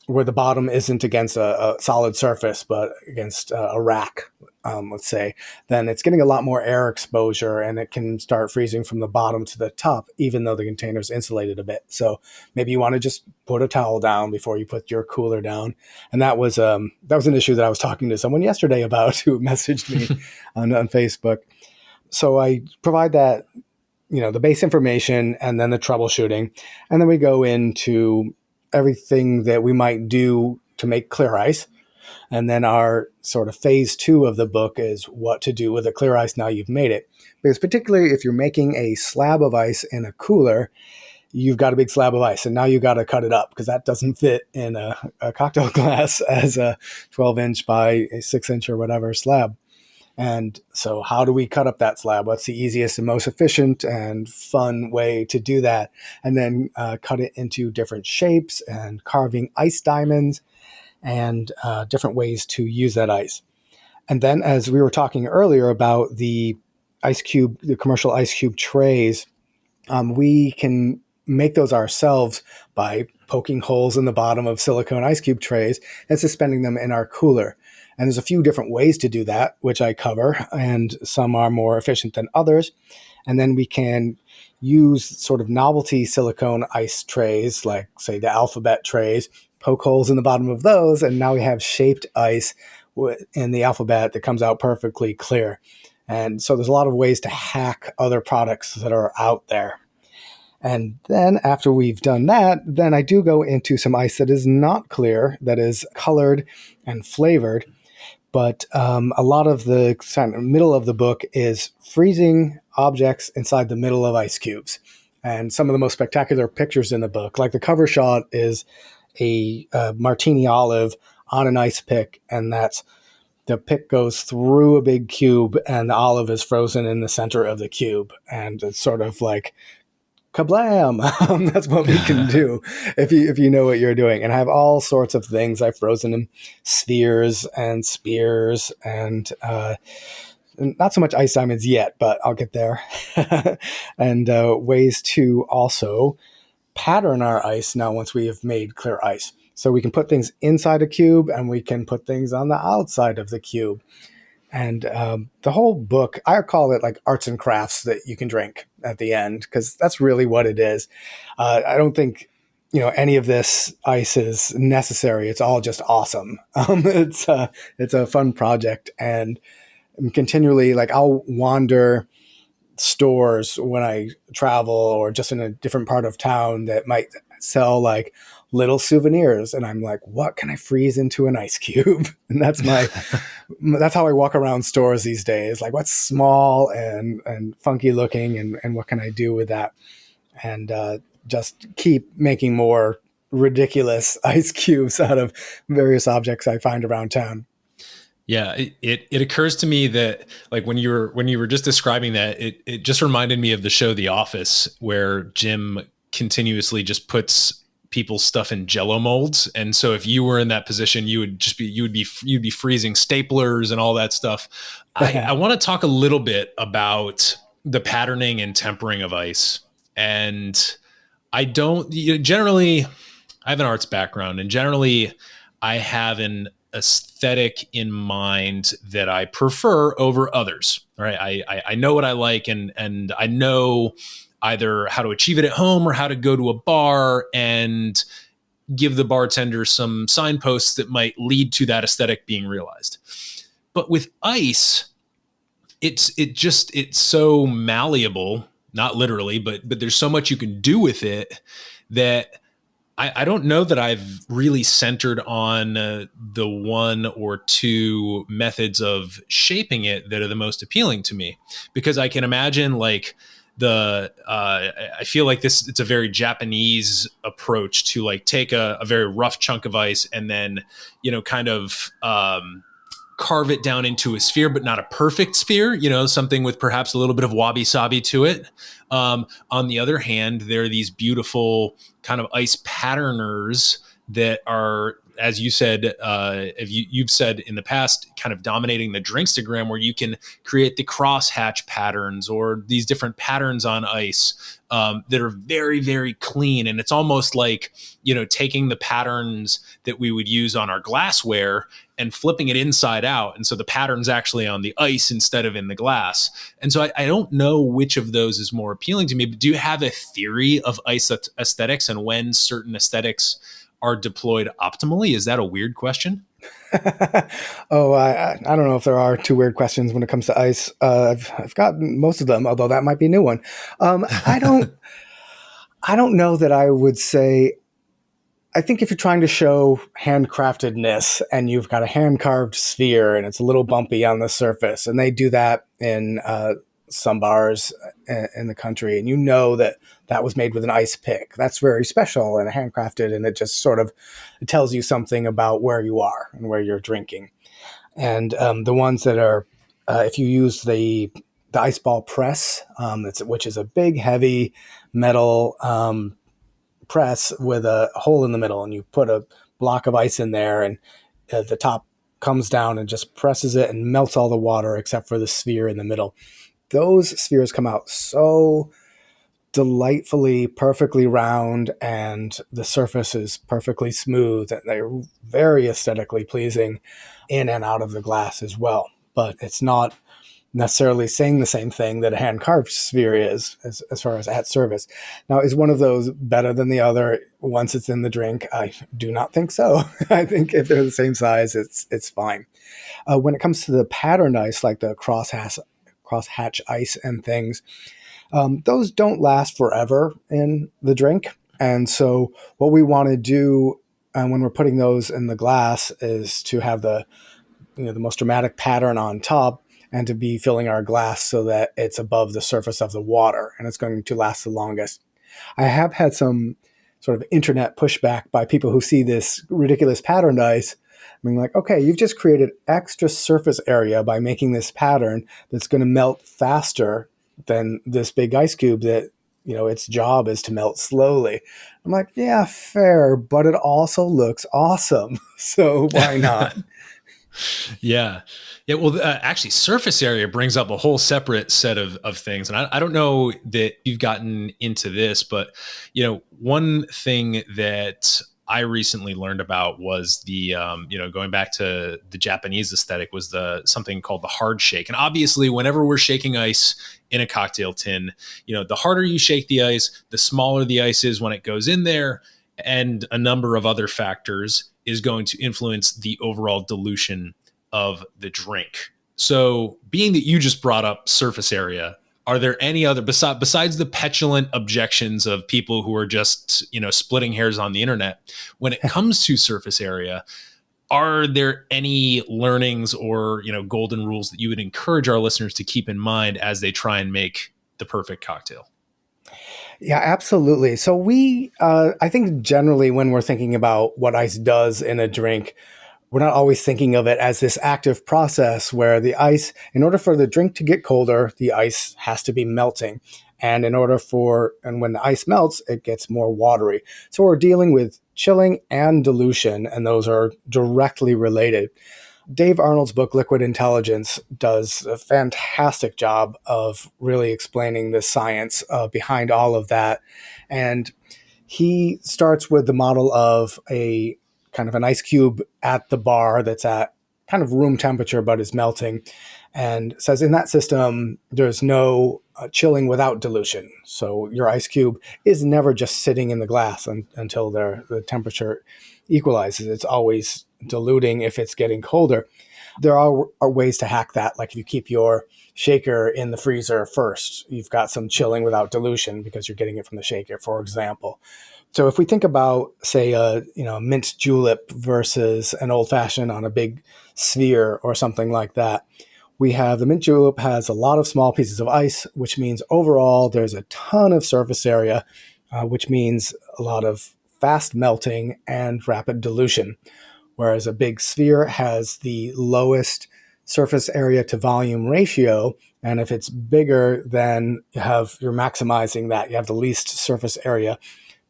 where the bottom isn't against a solid surface, but against a rack, let's say, then it's getting a lot more air exposure and it can start freezing from the bottom to the top, even though the container is insulated a bit. So maybe you want to just put a towel down before you put your cooler down. And that was an issue that I was talking to someone yesterday about, who messaged me on Facebook. So I provide that, the base information and then the troubleshooting. And then we go into everything that we might do to make clear ice. And then our sort of phase 2 of the book is what to do with the clear ice now you've made it. Because particularly if you're making a slab of ice in a cooler, you've got a big slab of ice and now you got to cut it up because that doesn't fit in a cocktail glass as a 12-inch by a 6-inch or whatever slab. And so how do we cut up that slab? What's the easiest and most efficient and fun way to do that? And then cut it into different shapes and carving ice diamonds and different ways to use that ice. And then, as we were talking earlier about the commercial ice cube trays, we can make those ourselves by poking holes in the bottom of silicone ice cube trays and suspending them in our cooler. And there's a few different ways to do that, which I cover, and some are more efficient than others. And then we can use sort of novelty silicone ice trays, like, say, the alphabet trays, poke holes in the bottom of those, and now we have shaped ice in the alphabet that comes out perfectly clear. And so there's a lot of ways to hack other products that are out there. And then after we've done that, then I do go into some ice that is not clear, that is colored and flavored. But a lot of the middle of the book is freezing objects inside the middle of ice cubes. And some of the most spectacular pictures in the book, like the cover shot, is a martini olive on an ice pick, and the pick goes through a big cube and the olive is frozen in the center of the cube. And it's sort of like, kablam! That's what we can do if you know what you're doing. And I have all sorts of things. I've frozen in spheres and spears and not so much ice diamonds yet, but I'll get there. And ways to also pattern our ice now once we have made clear ice. So we can put things inside a cube and we can put things on the outside of the cube. And the whole book, I call it like arts and crafts that you can drink at the end, because that's really what it is. I don't think any of this ice is necessary. It's all just awesome. It's a fun project, and I'm continually, like, I'll wander stores when I travel or just in a different part of town that might sell like little souvenirs, and I'm like, what can I freeze into an ice cube? And that's how I walk around stores these days. Like, what's small and funky looking, and what can I do with that? And just keep making more ridiculous ice cubes out of various objects I find around town. Yeah, it occurs to me that, like, when you were just describing that, it just reminded me of the show The Office, where Jim continuously just puts people's stuff in Jello molds. And so if you were in that position, you'd be freezing staplers and all that stuff. I want to talk a little bit about the patterning and tempering of ice. And generally, I have an arts background, and generally I have an aesthetic in mind that I prefer over others. All right. I know what I like, and I know either how to achieve it at home or how to go to a bar and give the bartender some signposts that might lead to that aesthetic being realized. But with ice, it's so malleable, not literally, but there's so much you can do with it that I don't know that I've really centered on the one or two methods of shaping it that are the most appealing to me, because I can imagine, like, I feel like it's a very Japanese approach to, like, take a very rough chunk of ice and then, kind of carve it down into a sphere, but not a perfect sphere, something with perhaps a little bit of wabi-sabi to it. On the other hand, there are these beautiful kind of ice patterners that are, as you said, you've said in the past, kind of dominating the Drinkstagram, where you can create the crosshatch patterns or these different patterns on ice that are very, very clean. And it's almost like, taking the patterns that we would use on our glassware and flipping it inside out. And so the pattern's actually on the ice instead of in the glass. And so I don't know which of those is more appealing to me, but do you have a theory of ice aesthetics and when certain aesthetics are deployed optimally? Is that a weird question? I don't know if there are two weird questions when it comes to ice. I've got most of them, although that might be a new one. I don't know that I would say. I think if you're trying to show handcraftedness and you've got a hand-carved sphere and it's a little bumpy on the surface, and they do that in some bars in the country, and that was made with an ice pick. That's very special and handcrafted, and it just sort of it tells you something about where you are and where you're drinking. And the ones that are, if you use the ice ball press, which is a big, heavy metal press with a hole in the middle, and you put a block of ice in there, and the top comes down and just presses it and melts all the water except for the sphere in the middle. Those spheres come out so delightfully, perfectly round, and the surface is perfectly smooth, and they're very aesthetically pleasing in and out of the glass as well. But it's not necessarily saying the same thing that a hand-carved sphere is as far as at service. Now, is one of those better than the other once it's in the drink? I do not think so. I think if they're the same size, it's fine. When it comes to the patterned ice, like the crosshatch ice and things, those don't last forever in the drink. And so what we want to do when we're putting those in the glass is to have the most dramatic pattern on top, and to be filling our glass so that it's above the surface of the water, and it's going to last the longest. I have had some sort of internet pushback by people who see this ridiculous patterned ice, being like, okay, you've just created extra surface area by making this pattern that's going to melt faster than this big ice cube that, its job is to melt slowly. I'm like, yeah, fair, but it also looks awesome. So why not? Yeah. Well, actually, surface area brings up a whole separate set of things. And I don't know that you've gotten into this, but, one thing that I recently learned about was the, going back to the Japanese aesthetic, was something called the hard shake. And obviously, whenever we're shaking ice in a cocktail tin, the harder you shake the ice, the smaller the ice is when it goes in there. And a number of other factors is going to influence the overall dilution of the drink. So being that you just brought up surface area, are there any other, besides the petulant objections of people who are just, splitting hairs on the internet, when it comes to surface area, are there any learnings or, golden rules that you would encourage our listeners to keep in mind as they try and make the perfect cocktail? Yeah, absolutely. So I think generally when we're thinking about what ice does in a drink, we're not always thinking of it as this active process where the ice, in order for the drink to get colder, the ice has to be melting. And when the ice melts, it gets more watery. So we're dealing with chilling and dilution, and those are directly related. Dave Arnold's book, Liquid Intelligence, does a fantastic job of really explaining the science behind all of that. And he starts with the model of a kind of an ice cube at the bar that's at kind of room temperature but is melting, and says in that system, there's no chilling without dilution. So your ice cube is never just sitting in the glass until the temperature equalizes. It's always diluting if it's getting colder. There are ways to hack that. Like if you keep your shaker in the freezer first, you've got some chilling without dilution because you're getting it from the shaker, for example. So if we think about, say, a mint julep versus an old fashioned on a big sphere or something like that, we have the mint julep has a lot of small pieces of ice, which means overall there's a ton of surface area, which means a lot of fast melting and rapid dilution. whereas a big sphere has the lowest surface area to volume ratio. And if it's bigger, then you're maximizing that. You have the least surface area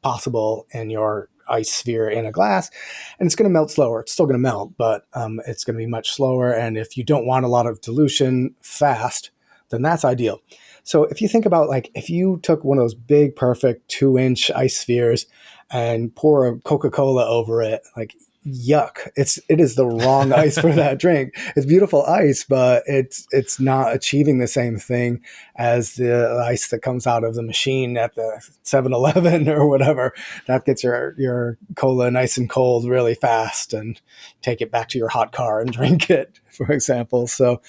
possible in your ice sphere in a glass, and it's going to melt slower. It's still going to melt, but it's going to be much slower. And if you don't want a lot of dilution fast, then that's ideal. So if you think about, like, if you took one of those big, perfect 2-inch ice spheres and pour a Coca-Cola over it, like, yuck. It is the wrong ice for that drink. It's beautiful ice, but it's not achieving the same thing as the ice that comes out of the machine at the 7-Eleven or whatever. That gets your cola nice and cold really fast, and take it back to your hot car and drink it, for example. So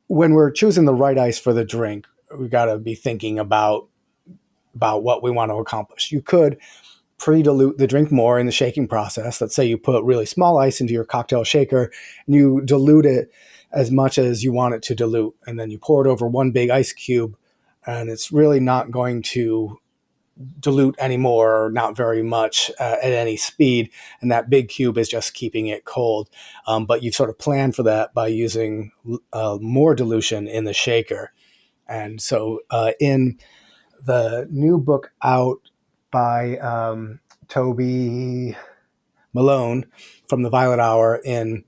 when we're choosing the right ice for the drink, we got to be thinking about what we want to accomplish. You could pre-dilute the drink more in the shaking process. Let's say you put really small ice into your cocktail shaker and you dilute it as much as you want it to dilute. And then you pour it over one big ice cube, and it's really not going to dilute anymore, or not very much at any speed. And that big cube is just keeping it cold. But you've sort of planned for that by using more dilution in the shaker. And so in the new book out by Toby Malone from the Violet Hour in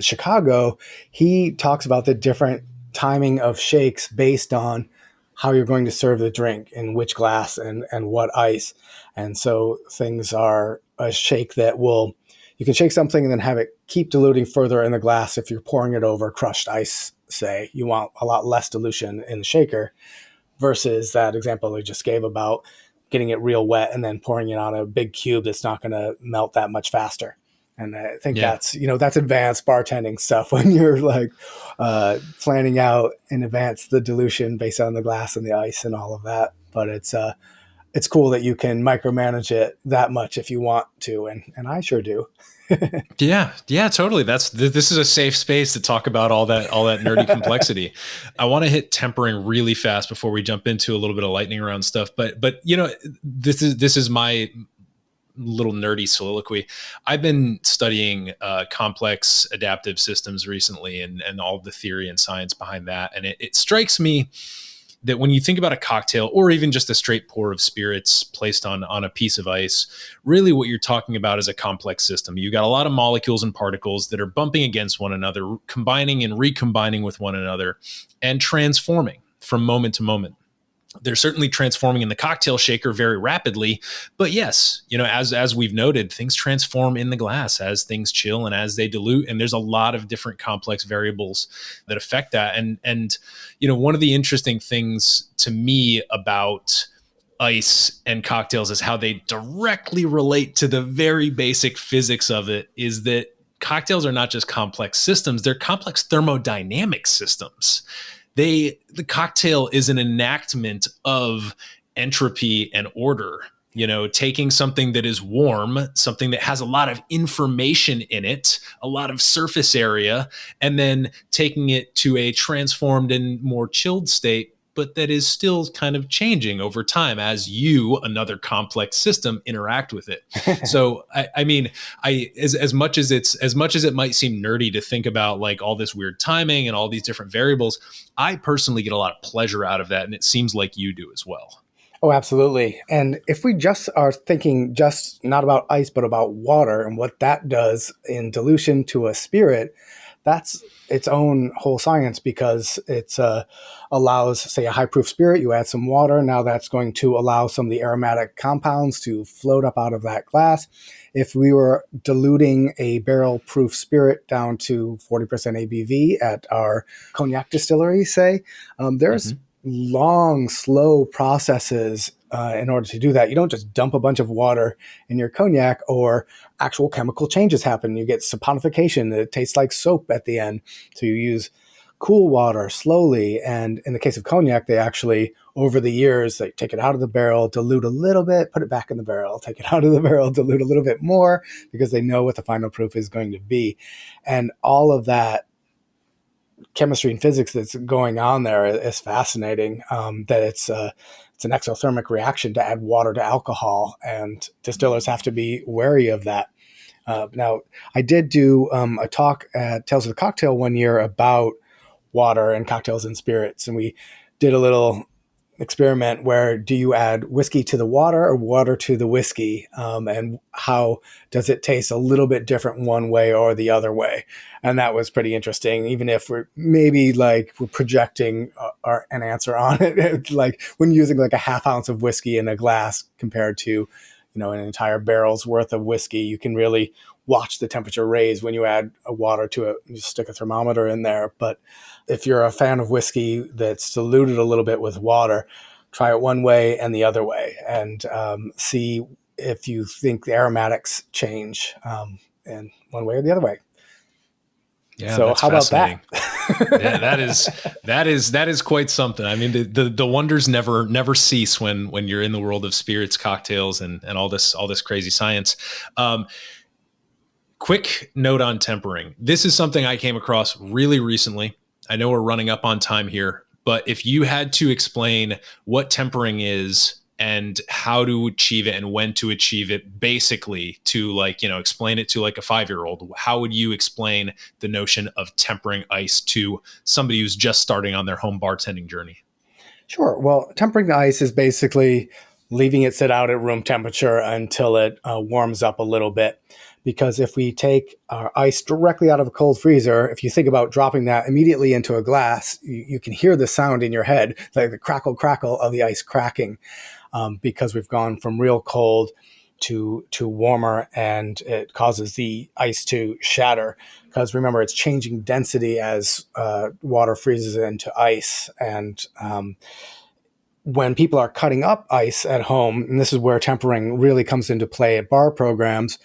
Chicago, he talks about the different timing of shakes based on how you're going to serve the drink, in which glass and what ice. And so things are a shake that you can shake something and then have it keep diluting further in the glass. If you're pouring it over crushed ice, say, you want a lot less dilution in the shaker, versus that example we just gave about getting it real wet and then pouring it on a big cube that's not going to melt that much faster. And I think that's advanced bartending stuff, when you're like planning out in advance the dilution based on the glass and the ice and all of that. But it's cool that you can micromanage it that much if you want to. And I sure do. Yeah, totally. This is a safe space to talk about all that nerdy complexity. I want to hit tempering really fast before we jump into a little bit of lightning round stuff. But this is my little nerdy soliloquy. I've been studying complex adaptive systems recently, and all the theory and science behind that. And it strikes me that when you think about a cocktail, or even just a straight pour of spirits placed on a piece of ice, really what you're talking about is a complex system. You got a lot of molecules and particles that are bumping against one another, combining and recombining with one another, and transforming from moment to moment. They're certainly transforming in the cocktail shaker very rapidly, but yes, as we've noted, things transform in the glass as things chill and as they dilute, and there's a lot of different complex variables that affect that. And one of the interesting things to me about ice and cocktails is how they directly relate to the very basic physics of it, is that cocktails are not just complex systems, they're complex thermodynamic systems. The cocktail is an enactment of entropy and order, taking something that is warm, something that has a lot of information in it, a lot of surface area, and then taking it to a transformed and more chilled state, but that is still kind of changing over time as another complex system, interact with it. So, as much as it might seem nerdy to think about like all this weird timing and all these different variables, I personally get a lot of pleasure out of that. And it seems like you do as well. Oh, absolutely. And if we just are thinking just not about ice, but about water and what that does in dilution to a spirit, that's its own whole science, because it allows, say, a high proof spirit, you add some water. Now that's going to allow some of the aromatic compounds to float up out of that glass. If we were diluting a barrel proof spirit down to 40% ABV at our cognac distillery, say, there's long, slow processes in order to do that. You don't just dump a bunch of water in your cognac, or actual chemical changes happen. You get saponification. It tastes like soap at the end. So you use cool water slowly. And in the case of cognac, they actually, over the years, they take it out of the barrel, dilute a little bit, put it back in the barrel, take it out of the barrel, dilute a little bit more, because they know what the final proof is going to be. And all of that chemistry and physics that's going on there is fascinating. That it's an exothermic reaction to add water to alcohol, and distillers have to be wary of that. Now, I did do a talk at Tales of the Cocktail one year about water and cocktails and spirits, and we did a little experiment where do you add whiskey to the water or water to the whiskey, and how does it taste a little bit different one way or the other way. And that was pretty interesting, even if we're maybe like we're projecting an answer on it. Like when using like a half ounce of whiskey in a glass compared to an entire barrel's worth of whiskey, you can really watch the temperature raise when you add a water to it. You stick a thermometer in there. But if you're a fan of whiskey that's diluted a little bit with water, try it one way and the other way, and see if you think the aromatics change in one way or the other way. Yeah, so that's how about fascinating. that? Yeah, that is quite something. I mean, the wonders never cease when you're in the world of spirits, cocktails, and all this crazy science. Quick note on tempering. This is something I came across really recently. I know we're running up on time here, but if you had to explain what tempering is and how to achieve it and when to achieve it, basically to explain it to like a 5-year-old, how would you explain the notion of tempering ice to somebody who's just starting on their home bartending journey? Sure. Well, tempering the ice is basically leaving it sit out at room temperature until it warms up a little bit. Because if we take our ice directly out of a cold freezer, if you think about dropping that immediately into a glass, you can hear the sound in your head, like the crackle of the ice cracking, because we've gone from real cold to warmer, and it causes the ice to shatter. Because remember, it's changing density as water freezes into ice. And when people are cutting up ice at home, and this is where tempering really comes into play at bar programs,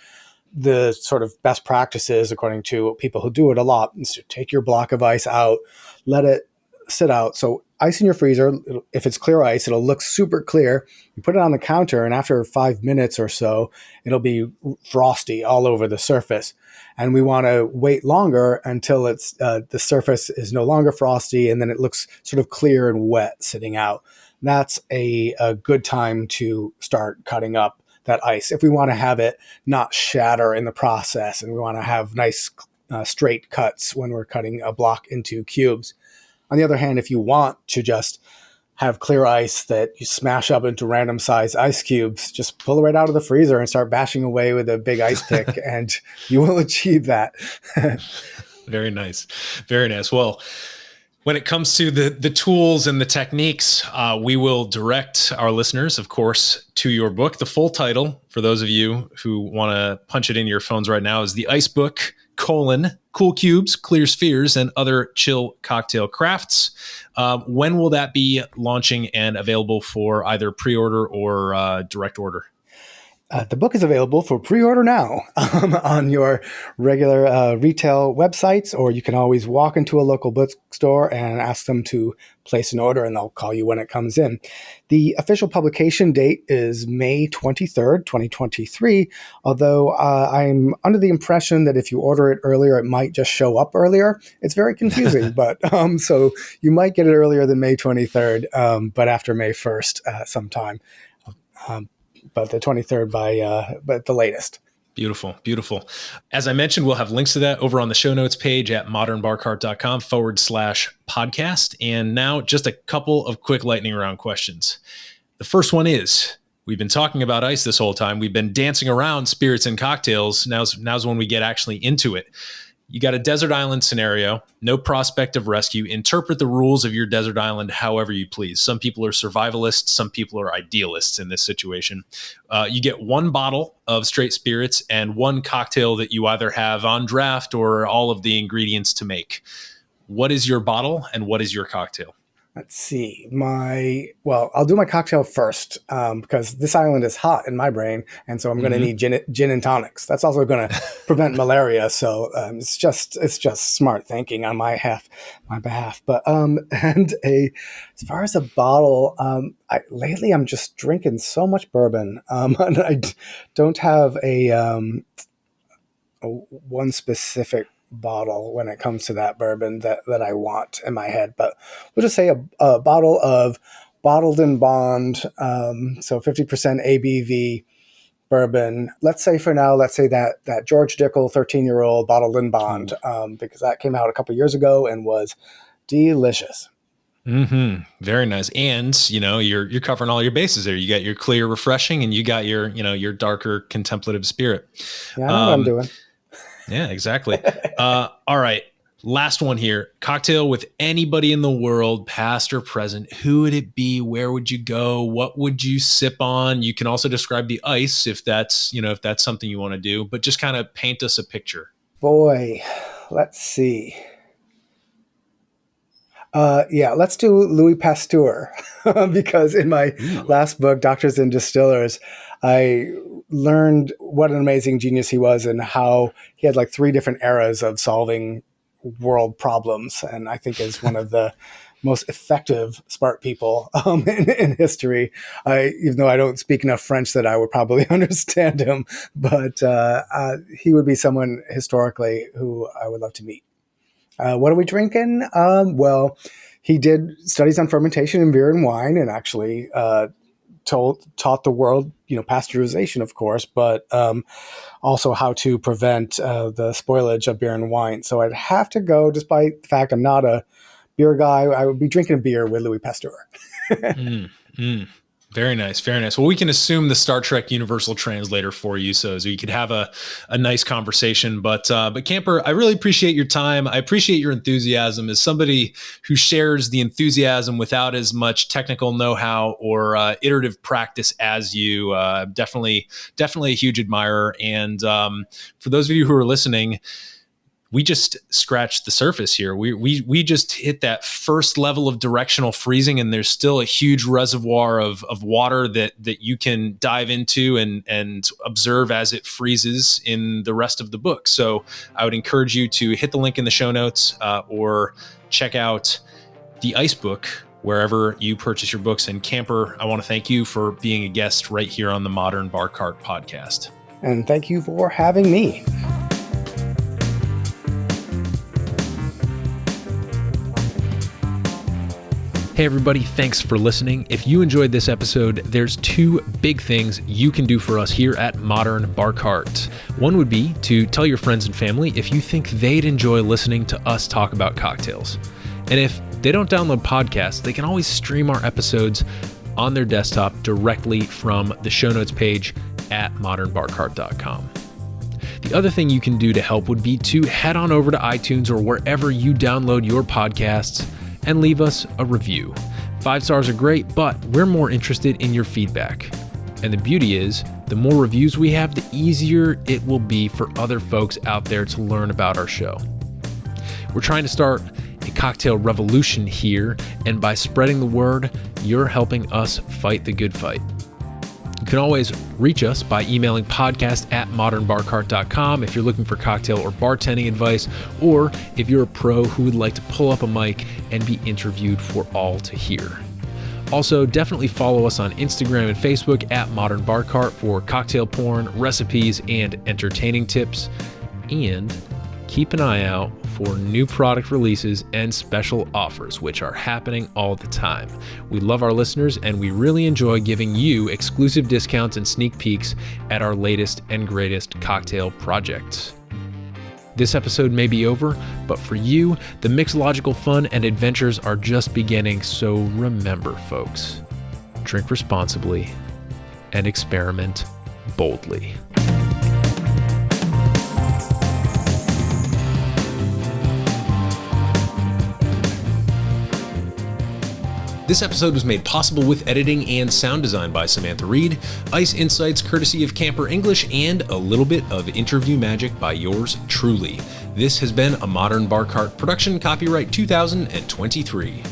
the sort of best practices, according to people who do it a lot, is to take your block of ice out, let it sit out. So ice in your freezer, if it's clear ice, it'll look super clear. You put it on the counter, and after 5 minutes or so, it'll be frosty all over the surface. And we want to wait longer until it's the surface is no longer frosty, and then it looks sort of clear and wet sitting out. That's a good time to start cutting up that ice if we want to have it not shatter in the process, and we want to have nice straight cuts when we're cutting a block into cubes. On the other hand, if you want to just have clear ice that you smash up into random size ice cubes, just pull it right out of the freezer and start bashing away with a big ice pick and you will achieve that. Very nice. Very nice. Well, when it comes to the tools and the techniques, we will direct our listeners, of course, to your book. The full title, for those of you who want to punch it in your phones right now, is The Ice Book, Cool Cubes, Clear Spheres, and Other Chill Cocktail Crafts. When will that be launching and available for either pre-order or direct order? The book is available for pre-order now on your regular retail websites, or you can always walk into a local bookstore and ask them to place an order, and they'll call you when it comes in. The official publication date is May 23rd, 2023, although I'm under the impression that if you order it earlier, it might just show up earlier. It's very confusing, but so you might get it earlier than May 23rd, but after May 1st sometime. But the 23rd but the latest. Beautiful, beautiful. As I mentioned, we'll have links to that over on the show notes page at modernbarcart.com/podcast. And now just a couple of quick lightning round questions. The first one is, we've been talking about ice this whole time. We've been dancing around spirits and cocktails. Now's when we get actually into it. You got a desert island scenario, no prospect of rescue. Interpret the rules of your desert island however you please. Some people are survivalists, some people are idealists in this situation. You get one bottle of straight spirits and one cocktail that you either have on draft or all of the ingredients to make. What is your bottle and what is your cocktail? Let's see. I'll do my cocktail first because this island is hot in my brain, and so I'm going to need gin and tonics. That's also going to prevent malaria. So it's just smart thinking on my behalf. But as far as a bottle, lately I'm just drinking so much bourbon, and I don't have a one specific bottle when it comes to that bourbon that I want in my head, but we'll just say a bottle of Bottled and Bond, so 50% ABV bourbon. Let's say that George Dickel 13-year-old bottled in bond, because that came out a couple years ago and was delicious. Very nice. And, you're covering all your bases there. You got your clear, refreshing, and you got your darker contemplative spirit. Yeah, I know what I'm doing. Yeah, exactly. All right. Last one here. Cocktail with anybody in the world, past or present. Who would it be? Where would you go? What would you sip on? You can also describe the ice if that's something you want to do, but just kind of paint us a picture. Boy, let's see. Let's do Louis Pasteur because in my last book, Doctors and Distillers, I learned what an amazing genius he was and how he had like 3 different eras of solving world problems. And I think is one of the most effective smart people in history. Even though I don't speak enough French that I would probably understand him, but he would be someone historically who I would love to meet. What are we drinking? Well, he did studies on fermentation in beer and wine, and actually taught the world, pasteurization, of course, but also how to prevent the spoilage of beer and wine. So I'd have to go, despite the fact I'm not a beer guy, I would be drinking beer with Louis Pasteur. Very nice. Very nice. Well, we can assume the Star Trek universal translator for you, so you could have a nice conversation. But Camper, I really appreciate your time. I appreciate your enthusiasm as somebody who shares the enthusiasm without as much technical know-how or iterative practice as you. Definitely a huge admirer. And for those of you who are listening, we just scratched the surface here. We just hit that first level of directional freezing, and there's still a huge reservoir of water that you can dive into and observe as it freezes in the rest of the book. So I would encourage you to hit the link in the show notes or check out the Ice Book wherever you purchase your books. And Camper, I want to thank you for being a guest right here on the Modern Bar Cart podcast. And thank you for having me. Hey everybody, thanks for listening. If you enjoyed this episode, there's 2 big things you can do for us here at Modern Bar Cart. One would be to tell your friends and family if you think they'd enjoy listening to us talk about cocktails. And if they don't download podcasts, they can always stream our episodes on their desktop directly from the show notes page at modernbarcart.com. The other thing you can do to help would be to head on over to iTunes or wherever you download your podcasts and leave us a review. 5 stars are great, but we're more interested in your feedback. And the beauty is, the more reviews we have, the easier it will be for other folks out there to learn about our show. We're trying to start a cocktail revolution here, and by spreading the word, you're helping us fight the good fight. You can always reach us by emailing podcast@modernbarcart.com if you're looking for cocktail or bartending advice, or if you're a pro who would like to pull up a mic and be interviewed for all to hear. Also, definitely follow us on Instagram and Facebook at Modern Bar Cart for cocktail porn, recipes, and entertaining tips. And keep an eye out for new product releases and special offers, which are happening all the time. We love our listeners, and we really enjoy giving you exclusive discounts and sneak peeks at our latest and greatest cocktail projects. This episode may be over, but for you, the mixological fun and adventures are just beginning. So remember, folks, drink responsibly and experiment boldly. This episode was made possible with editing and sound design by Samantha Reed, Ice Insights courtesy of Camper English, and a little bit of interview magic by yours truly. This has been a Modern Bar Cart production, copyright 2023.